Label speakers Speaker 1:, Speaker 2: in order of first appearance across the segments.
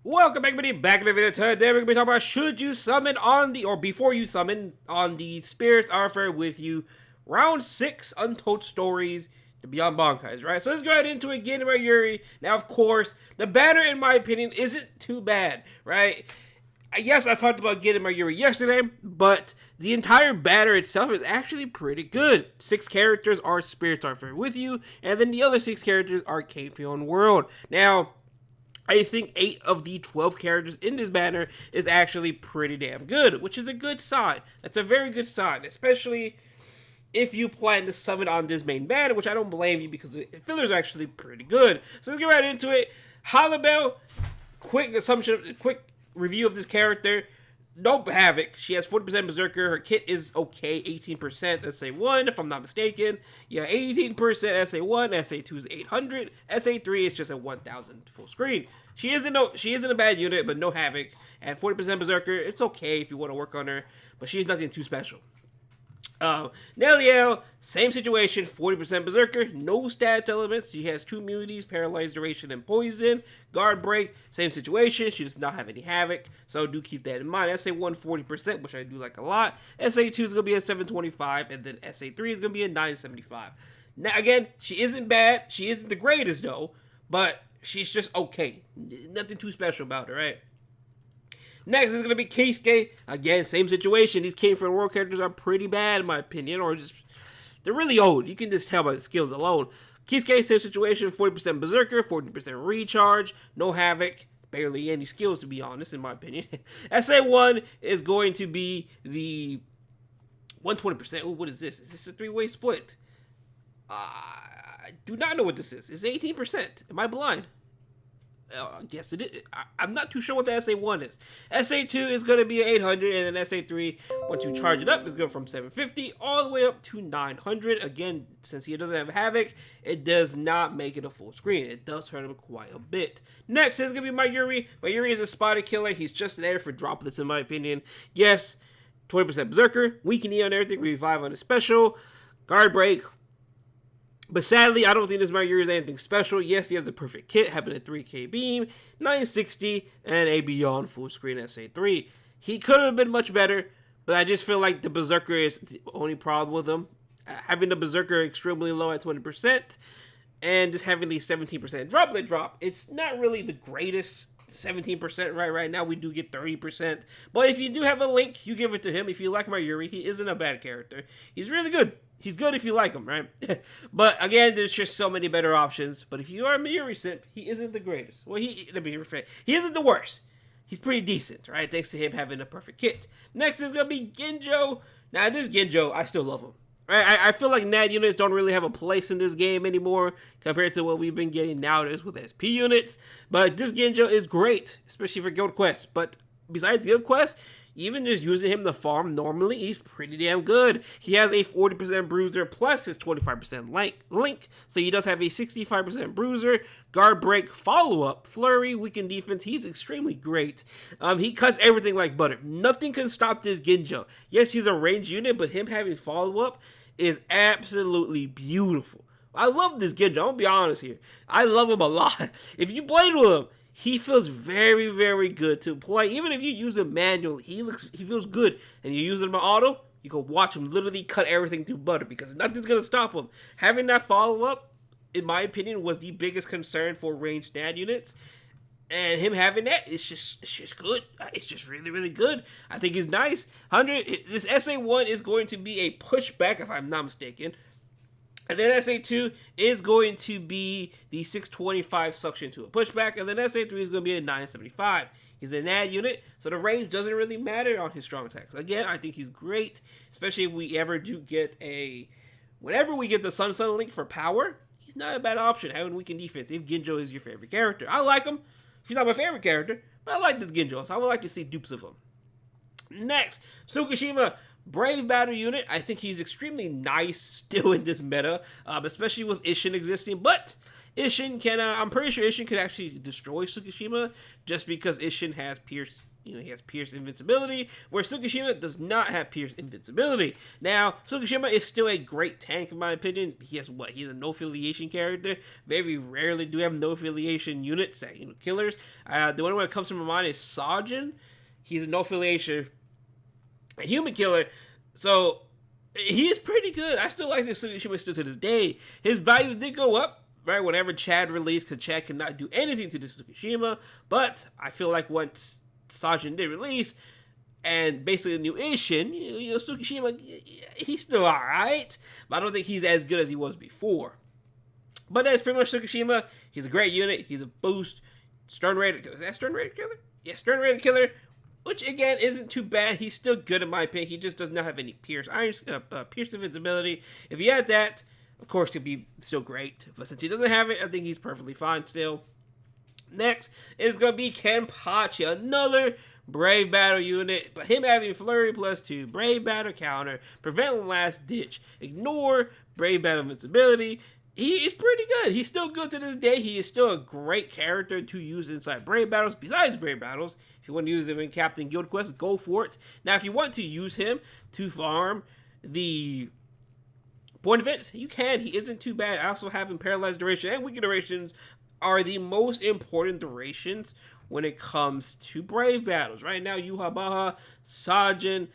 Speaker 1: Welcome back, everybody. Back in the video today, we're going to be talking about should you summon on the, or before you summon on the Spirits Are Fair with you, round 6 Untold Stories, the Beyond Bankais, right? So let's go right into it, getting about Yuri. Now, of course, the banner, in my opinion, isn't too bad, right? Yes, I talked about getting my Yuri yesterday, but the entire banner itself is actually pretty good. 6 characters are Spirits Are Fair with you, and then the other 6 characters are Keifion World. Now, I think 8 of the 12 characters in this banner is actually pretty damn good, which is a good sign. That's a very good sign, especially if you plan to summon on this main banner, which I don't blame you because the fillers are actually pretty good. So let's get right into it. Holla Bell, quick review of this character. No Havoc. She has 40% Berserker. Her kit is okay, 18% SA1, if I'm not mistaken. Yeah, 18% SA1. SA2 is 800. SA3 is just a 1000 full screen. She isn't a bad unit, but no Havoc. And 40% Berserker, it's okay if you want to work on her, but she's nothing too special. Nelio, same situation, 40% Berserker, no stat elements. She has 2 immunities, Paralyzed, Duration, and Poison. Guard Break, same situation. She does not have any Havoc, so do keep that in mind. SA1, 40%, which I do like a lot. SA2 is going to be at 725, and then SA3 is going to be at 975. Now, again, she isn't bad. She isn't the greatest, though, but she's just okay. Nothing too special about her, right? Next is going to be Kisuke. Again, same situation. These Keifion World characters are pretty bad, in my opinion, or just, they're really old. You can just tell by the skills alone. Kisuke, same situation, 40% Berserker, 40% Recharge, no Havoc, barely any skills, to be honest, in my opinion. SA1 is going to be the 120%. Ooh, what is this? Is this a 3-way split? I do not know what this is. It's 18%. Am I blind? Yes, it is. I'm not too sure what the SA1 is. SA2 is going to be 800, and then SA3, once you charge it up, is going from 750 all the way up to 900. Again, since he doesn't have Havoc, it does not make it a full screen. It does hurt him quite a bit. Next is going to be my Yuri. My Yuri is a spotted killer. He's just there for droplets, in my opinion. Yes, 20% Berserker, weaken on everything, revive on a special, guard break. But sadly, I don't think this Yuri is anything special. Yes, he has the perfect kit, having a 3K beam, 960, and a beyond full screen SA3. He could have been much better, but I just feel like the Berserker is the only problem with him. Having the Berserker extremely low at 20%, and just having the 17% droplet drop, it's not really the greatest 17% right now. We do get 30%. But if you do have a link, you give it to him. If you like my Yuri, he isn't a bad character. He's really good. He's good if you like him, right? But again, there's just so many better options. But if you are a Yuri simp, he isn't the greatest. Well, he isn't the worst. He's pretty decent, right? Thanks to him having a perfect kit. Next is going to be Genjo. Now, this Genjo, I still love him. Right? I feel like NAD units don't really have a place in this game anymore compared to what we've been getting nowadays with SP units. But this Genjo is great, especially for Guild Quests. But besides Guild Quests, even just using him to farm normally, he's pretty damn good. He has a 40% bruiser plus his 25% link, so he does have a 65% bruiser, guard break, follow-up, flurry, weaken defense. He's extremely great. He cuts everything like butter. Nothing can stop this Genjo. Yes, he's a ranged unit, but him having follow-up is absolutely beautiful. I love this Genjo. I'm gonna be honest here. I love him a lot. If you played with him, he feels very, very good to play. Even if you use him manually, he feels good. And you use him on auto, you can watch him literally cut everything through butter because nothing's going to stop him. Having that follow-up, in my opinion, was the biggest concern for ranged NAD units. And him having that, it's just good. It's just really, really good. I think he's nice. This SA1 is going to be a pushback, if I'm not mistaken. And then SA2 is going to be the 625 suction to a pushback. And then SA3 is going to be a 975. He's an NAD unit, so the range doesn't really matter on his strong attacks. Again, I think he's great, especially if we ever do get whenever we get the Sun link for power, he's not a bad option having weakened defense if Genjo is your favorite character. I like him. He's not my favorite character, but I like this Genjo, so I would like to see dupes of him. Next, Tsukushima. Brave battle unit. I think he's extremely nice still in this meta, especially with Ishin existing, but Isshin can, I'm pretty sure Isshin could actually destroy Tsukushima just because Isshin has Pierce. He has Pierce invincibility, where Tsukushima does not have Pierce invincibility. Now, Tsukushima is still a great tank, in my opinion. He has what? He's a no-affiliation character. Very rarely do we have no-affiliation units that, killers. The one that comes to my mind is Sajin. He's a no-affiliation human killer. So, he is pretty good. I still like this Tsukushima still to this day. His values did go up, right? Whenever Chad released, because Chad cannot do anything to this Tsukushima. But, I feel like once Sajin did release, and basically the new Isshin, Tsukushima, he's still alright, but I don't think he's as good as he was before. But that's pretty much Tsukushima. He's a great unit. He's a boost. Stern rated. Is that Stern rated killer? Yeah, Stern rated killer, which again isn't too bad. He's still good in my opinion. He just does not have any Pierce invincibility. If he had that, of course, he'd be still great. But since he doesn't have it, I think he's perfectly fine still. Next is going to be Kenpachi, another Brave Battle unit, but him having Flurry +2, Brave Battle counter, Prevent Last Ditch, Ignore, Brave Battle invincibility. He is pretty good. He's still good to this day. He is still a great character to use inside Brave Battles, besides Brave Battles. If you want to use him in Captain Guild Quest, go for it. Now, if you want to use him to farm the point events, you can. He isn't too bad. I also have him Paralyzed Duration and Weakened Durations are the most important durations when it comes to Brave Battles. Right now, Yuhabaha, Sajin,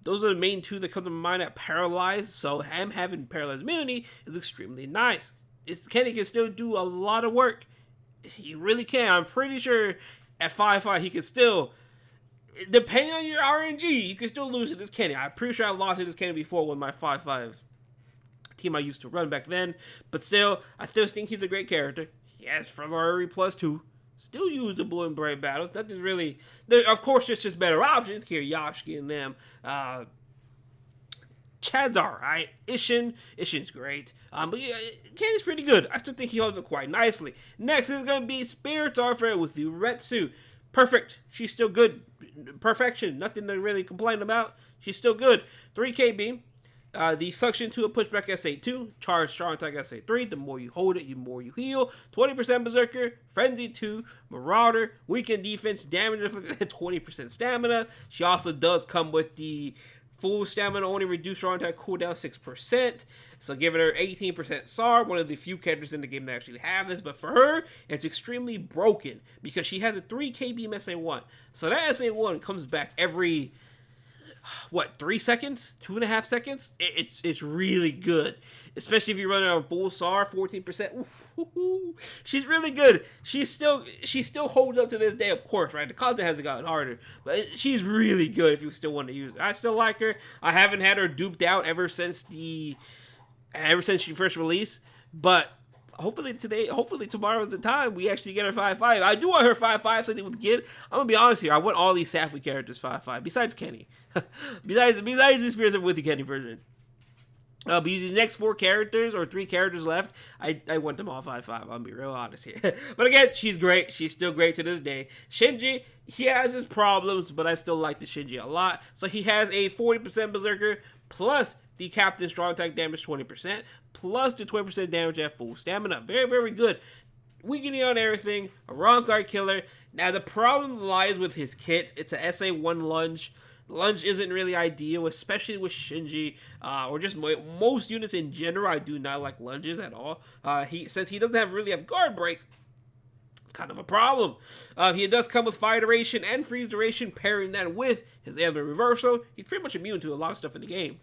Speaker 1: those are the main two that come to mind at Paralyzed, so him having Paralyzed immunity is extremely nice. Kenny can still do a lot of work. He really can. I'm pretty sure at 5-5 he can still, depending on your RNG, you can still lose to this Kenny. I'm pretty sure I lost to this Kenny before with my 5-5 team I used to run back then, but still, I still think he's a great character. He has Ferrari +2, still usable in Brave Battles. That is really, of course, there's just better options. Kiriyashiki and them. Chad's alright. Ishin's great. But yeah, Kenny's pretty good. I still think he holds up quite nicely. Next is going to be Spirit Warfare with Uretsu. Perfect. She's still good. Perfection. Nothing to really complain about. She's still good. 3K beam. The Suction 2 Pushback SA2, Charge Strong Attack SA3, the more you hold it, the more you heal, 20% Berserker, Frenzy 2, Marauder, Weakened Defense, Damage Inflicted, 20% Stamina. She also does come with the full Stamina, only reduce Strong Attack cooldown 6%, so giving her 18% SAR, one of the few characters in the game that actually have this, but for her, it's extremely broken, because she has a 3K beam SA1, so that SA1 comes back every 3 seconds, 2.5 seconds. It's really good, especially if you run it on full SAR, 14%. Oof, she's really good. She still holds up to this day, of course, right? The content hasn't gotten harder, but she's really good if you still want to use her. I still like her. I haven't had her duped out ever since she first released, but hopefully tomorrow's the time we actually get her 5-5. I do want her 5-5 something with Kid. I'm gonna be honest here. I want all these Safui characters 5-5, besides Kenny. besides the Spirits of with the Kenny version. But these next 4 characters or 3 characters left, I want them all 5-5. I'm gonna be real honest here. But again, she's great. She's still great to this day. Shinji, he has his problems, but I still like the Shinji a lot. So he has a 40% Berserker plus the Captain Strong Attack damage 20%, plus the 20% damage at full stamina. Very, very good. Weakening on everything, a wrong guard killer. Now, the problem lies with his kit. It's a SA1 lunge. Lunge isn't really ideal, especially with Shinji, or just most units in general. I do not like lunges at all. Since he doesn't really have guard break, it's kind of a problem. He does come with fire duration and freeze duration, pairing that with his ailment reversal. He's pretty much immune to a lot of stuff in the game.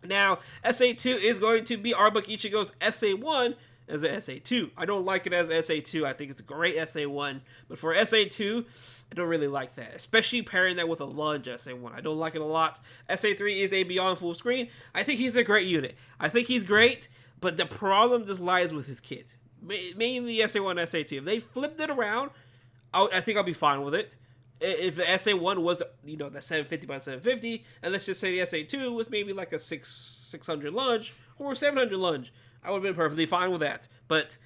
Speaker 1: Now, SA2 is going to be Arbuck Ichigo's SA1 as an SA2. I don't like it as SA2. I think it's a great SA1. But for SA2, I don't really like that. Especially pairing that with a lunge SA1. I don't like it a lot. SA3 is a Beyond Full Screen. I think he's a great unit. I think he's great, but the problem just lies with his kit. Mainly SA1 and SA2. If they flipped it around, I think I'll be fine with it. If the SA1 was, the 750 by 750, and let's just say the SA2 was maybe like a 600 lunge or 700 lunge, I would have been perfectly fine with that. But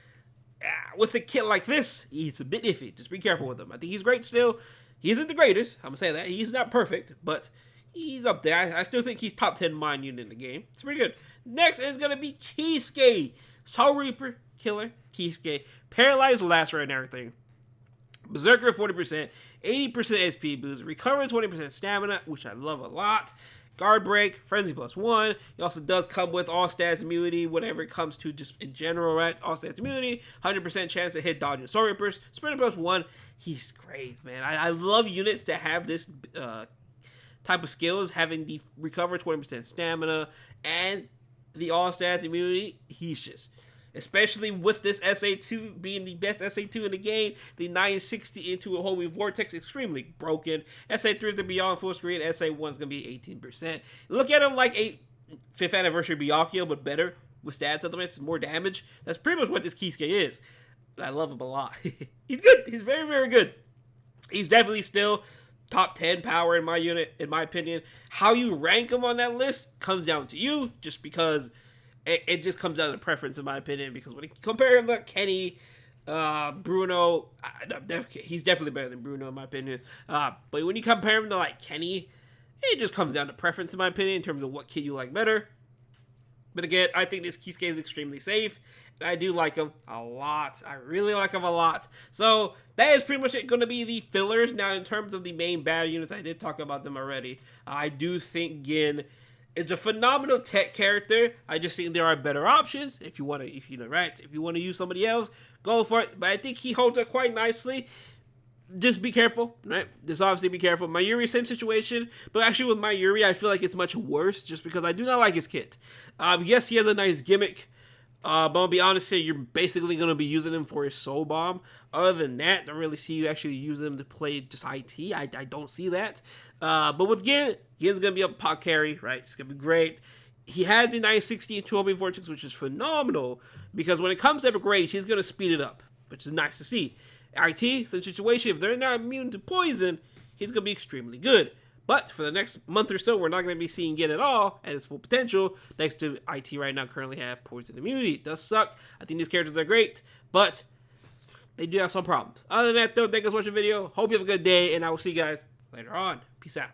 Speaker 1: with a kit like this, he's a bit iffy. Just be careful with him. I think he's great still. He isn't the greatest. I'm going to say that. He's not perfect, but he's up there. I still think he's top 10 mine unit in the game. It's pretty good. Next is going to be Kisuke, Soul Reaper, killer. Kisuke, paralyzed last right and everything. Berserker 40%, 80% SP boost, recover 20% stamina, which I love a lot. Guard break, frenzy +1. He also does come with all stats immunity, whatever it comes to just in general, right? All stats immunity, 100% chance to hit, dodge, and sword rippers. Sprinter +1. He's great, man. I love units that have this type of skills, having the recover 20% stamina and the all stats immunity. He's just, especially with this SA2 being the best SA2 in the game, the 960 into a Holy Vortex extremely broken. SA3 is the Beyond full screen, SA1 is going to be 18%. Look at him like a 5th anniversary Byakuya, but better with stats elements, more damage. That's pretty much what this Kisuke is. I love him a lot. He's good. He's very, very good. He's definitely still top 10 power in my unit, in my opinion. How you rank him on that list comes down to you, just because it just comes down to preference, in my opinion, because when you compare him to Kenny, Bruno, he's definitely better than Bruno, in my opinion. But when you compare him to, like, Kenny, it just comes down to preference, in my opinion, in terms of what kid you like better. But again, I think this Kisuke is extremely safe, and I do like him a lot. I really like him a lot. So that is pretty much going to be the fillers. Now, in terms of the main bad units, I did talk about them already. I do think Gin is a phenomenal tech character. I just think there are better options. If you want to, if you want to use somebody else, go for it. But I think he holds up quite nicely. Just be careful, right? Just obviously be careful. My Yuri, same situation, but actually with my Yuri, I feel like it's much worse just because I do not like his kit. Yes, he has a nice gimmick, but I'll be honest here, you're basically going to be using him for his soul bomb. Other than that, don't really see you actually use him to play just IT. I don't see that. But with Gin's going to be a pot carry, right? It's going to be great. He has the 960 and 2 Vortex, which is phenomenal, because when it comes to epic rage, he's going to speed it up, which is nice to see. IT, same situation, if they're not immune to poison, he's going to be extremely good. But for the next month or so, we're not going to be seeing Gin at all at its full potential, thanks to IT right now currently have poison immunity. It does suck. I think these characters are great, but they do have some problems. Other than that, though, thank you guys for watching the video. Hope you have a good day, and I will see you guys later on. Peace out.